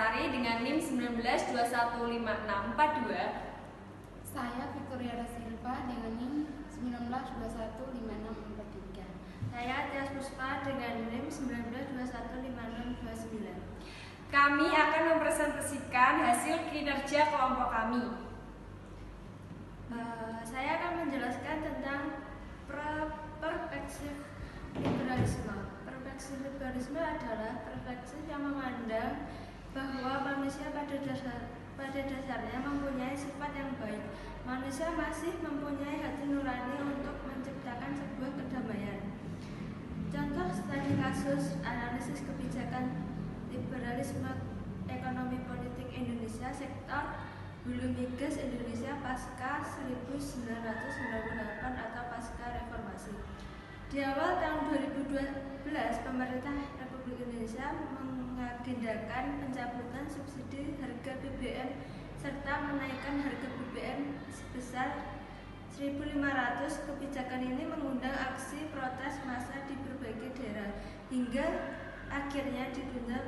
Lestari dengan NIM 19215642. Saya Victoria Da Silva dengan NIM 19215643. Saya Tias Puspa dengan NIM 19215629. Kami akan mempresentasikan hasil kinerja kelompok kami. Saya akan menjelaskan tentang perspektif liberalisme. Perspektif liberalisme adalah perspektif yang memandang bahwa manusia pada dasarnya mempunyai sifat yang baik. Manusia masih mempunyai hati nurani untuk menciptakan sebuah kedamaian. Contoh studi kasus analisis kebijakan liberalisme ekonomi politik Indonesia sektor hulu migas Indonesia pasca 1998 atau pasca reformasi. Di awal tahun 2012, pemerintah Republik Indonesia mengagendakan pencabutan subsidi harga BBM serta menaikkan harga BBM sebesar 1.500. Kebijakan ini mengundang aksi protes massa di berbagai daerah hingga akhirnya ditunda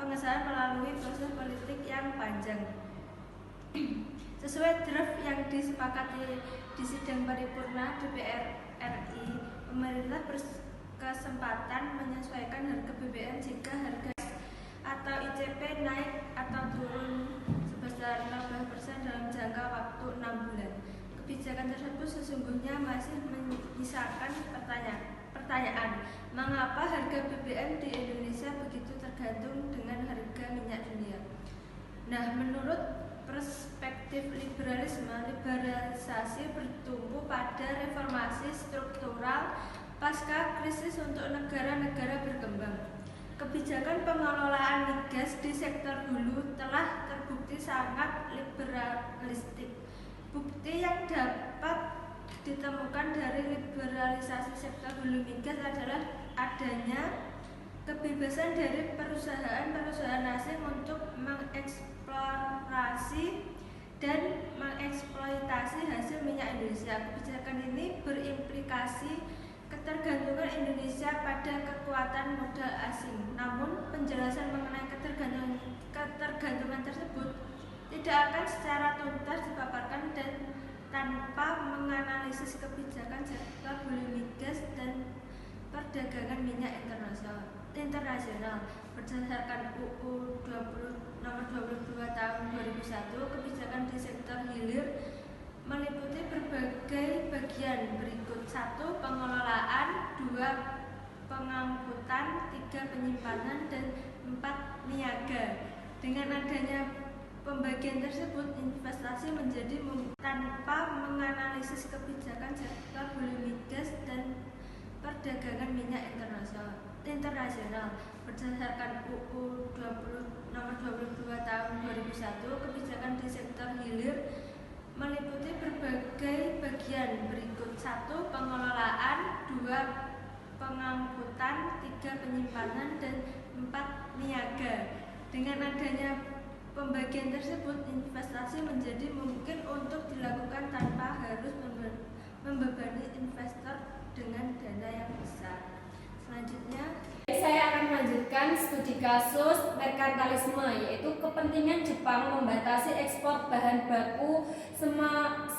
pengesahan melalui proses politik yang panjang. Sesuai draft yang disepakati di sidang paripurna DPR RI, pemerintah berkesempatan menyesuaikan harga BBM jika harga atau ICP naik atau turun sebesar 15% dalam jangka waktu 6 bulan. Kebijakan tersebut sesungguhnya masih menyisakan pertanyaan, mengapa harga BBM di Indonesia begitu tergantung dengan harga minyak dunia. Nah, menurut perspektif liberalisme, liberalisasi bertumpu pada reformasi struktural pasca krisis untuk negara-negara berkembang. Kebijakan pengelolaan migas di sektor hulu telah terbukti sangat liberalistik. Bukti yang dapat ditemukan dari liberalisasi sektor hulu migas adalah adanya kebebasan dari perusahaan-perusahaan asing untuk mengeksplorasi dan mengeksploitasi hasil minyak Indonesia. Kebijakan ini berimplikasi ketergantungan Indonesia pada kekuatan modal asing. Namun, penjelasan mengenai ketergantungan tersebut tidak akan secara tuntas dipaparkan dan tanpa menganalisis kebijakan sektor hulu migas dan perdagangan minyak internasional. Berdasarkan UU nomor 22 tahun 2001, kebijakan di sektor hilir meliputi berbagai bagian berikut: 1. Pengelolaan, 2. Pengangkutan, 3. Penyimpanan, dan 4. Niaga. Dengan adanya pembagian tersebut, investasi menjadi tanpa menganalisis kebijakan sektor hulu migas dan perdagangan minyak internasional. Berdasarkan UU nomor 22 tahun 2001, kebijakan di sektor hilir meliputi berbagai bagian berikut: 1. Pengelolaan, 2. Pengangkutan, 3. Penyimpanan, dan 4. Niaga. Dengan adanya pembagian tersebut, investasi menjadi mungkin untuk dilakukan tanpa harus membebani investor dengan dana yang besar. Selanjutnya, saya akan melanjutkan studi kasus merkantilisme, yaitu kepentingan Jepang membatasi ekspor bahan baku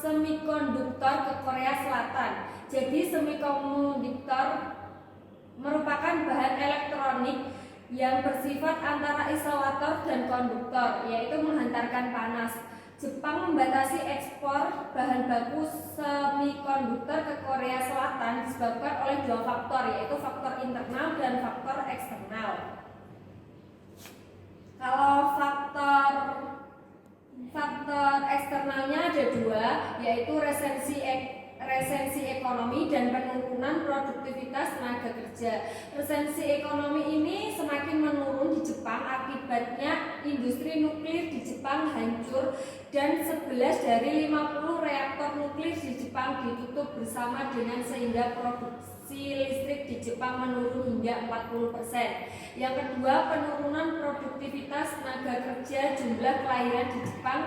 semikonduktor ke Korea Selatan. Jadi semikonduktor merupakan bahan elektronik yang bersifat antara isolator dan konduktor, yaitu menghantarkan panas. Jepang membatasi ekspor bahan baku semikonduktor ke Korea Selatan disebabkan oleh dua faktor, yaitu faktor internal dan faktor eksternal. Kalau faktor eksternalnya ada dua, yaitu resensi ekonomi dan penurunan produktivitas tenaga kerja. Resensi ekonomi ini semakin menurun di Jepang, akibatnya industri nuklir di Jepang hancur dan 11 dari 50 reaktor nuklir di Jepang ditutup bersama dengan sehingga produksi listrik di Jepang menurun hingga 40%. Yang kedua, penurunan produktivitas tenaga kerja, jumlah kelahiran di Jepang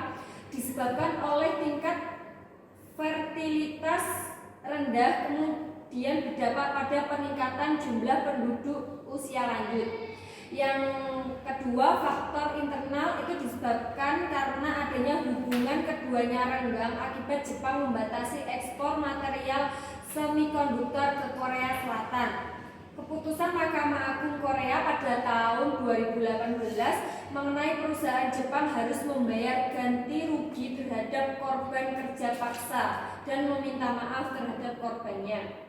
disebabkan oleh tingkat fertilitas rendah, kemudian berdampak pada peningkatan jumlah penduduk usia lanjut. Yang kedua, faktor internal itu disebabkan karena adanya hubungan keduanya renggang akibat Jepang membatasi ekspor material semikonduktor ke Korea Selatan. Keputusan Mahkamah Agung Korea pada tahun 2018 mengenai perusahaan Jepang harus membayar ganti rugi terhadap korban kerja paksa dan meminta maaf terhadap korbannya.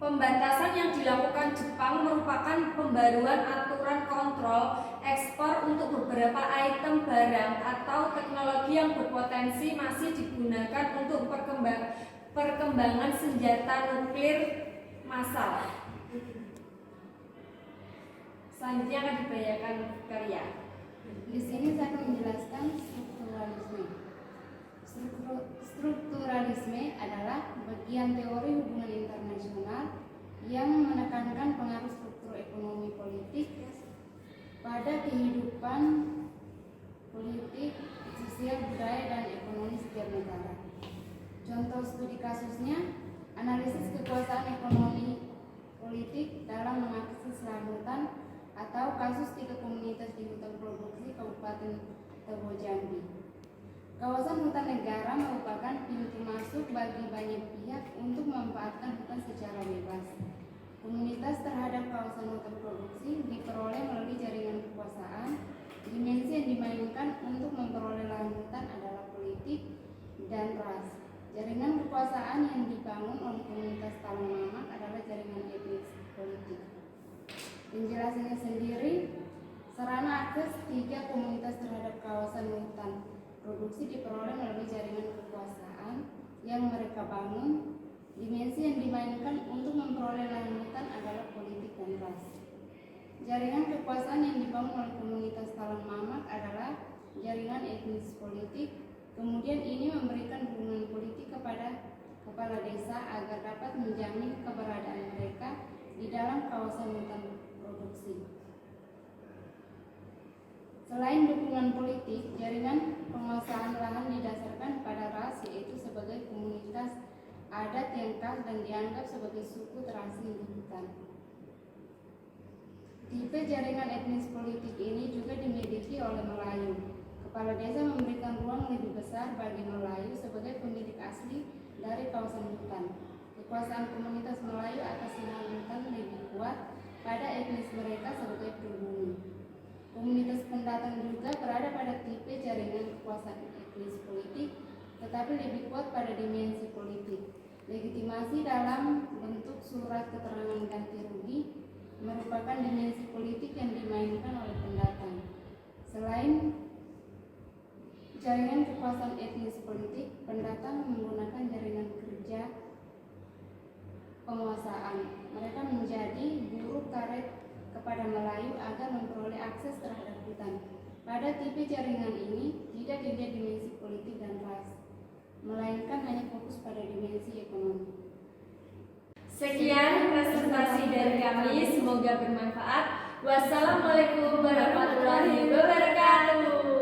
Pembatasan yang dilakukan Jepang merupakan pembaruan aturan kontrol ekspor untuk beberapa item barang atau teknologi yang berpotensi masih digunakan untuk perkembangan senjata nuklir massal. Selanjutnya akan dibacakan Karya. Di sini saya akan menjelaskan strukturalisme. Strukturalisme adalah bagian teori hubungan internasional yang menekankan pengaruh struktur ekonomi politik pada kehidupan politik, sosial, budaya, dan ekonomi setiap negara. Contoh studi kasusnya, analisis kekuasaan ekonomi politik dalam mengakses lahan hutan atau kasus 3 komunitas di hutan produksi Kabupaten Tebo Jambi. Kawasan hutan negara merupakan pintu masuk bagi banyak pihak untuk memanfaatkan hutan secara bebas. Komunitas terhadap kawasan hutan produksi diperoleh melalui jaringan kekuasaan. Dimensi yang dimainkan untuk memperoleh lahan hutan adalah politik dan ras. Jaringan kekuasaan yang dibangun oleh komunitas Talang Mamak adalah jaringan etnis politik. Penjelasannya sendiri, sarana akses 3 komunitas terhadap kawasan hutan produksi diperoleh melalui jaringan kekuasaan yang mereka bangun. Dimensi yang dimainkan untuk memperoleh lahan hutan adalah politik dan ras. Jaringan kekuasaan yang dibangun oleh komunitas Talang Mamak adalah jaringan etnis politik. Kemudian ini memberikan dukungan politik kepada kepala desa agar dapat menjamin keberadaan mereka di dalam kawasan hutan produksi. Selain dukungan politik, jaringan penguasaan lahan didasarkan pada ras, yaitu sebagai komunitas adat yang khas dan dianggap sebagai suku terasing di hutan. Tipe jaringan etnis politik ini juga dimiliki oleh Melayu. Kepala desa memberikan ruang lebih besar bagi Melayu sebagai pemilik asli dari kawasan hutan. Kekuasaan komunitas Melayu atas lahan hutan lebih kuat pada etnis mereka sebagai pribumi. Komunitas pendatang juga berada pada tipe jaringan kekuasaan etnis politik, tetapi lebih kuat pada dimensi politik. Legitimasi dalam bentuk surat keterangan ganti rugi merupakan dimensi politik yang dimainkan oleh pendatang. Selain jaringan kekuasaan etnis politik, pendatang menggunakan jaringan kerja penguasaan. Mereka menjadi buruh karet kepada Melayu agar memperoleh akses terhadap hutan. Pada tipe jaringan ini tidak dilihat dimensi politik dan ras, melainkan hanya fokus pada dimensi ekonomi. Sekian presentasi dari kami, semoga bermanfaat. Wassalamualaikum warahmatullahi wabarakatuh.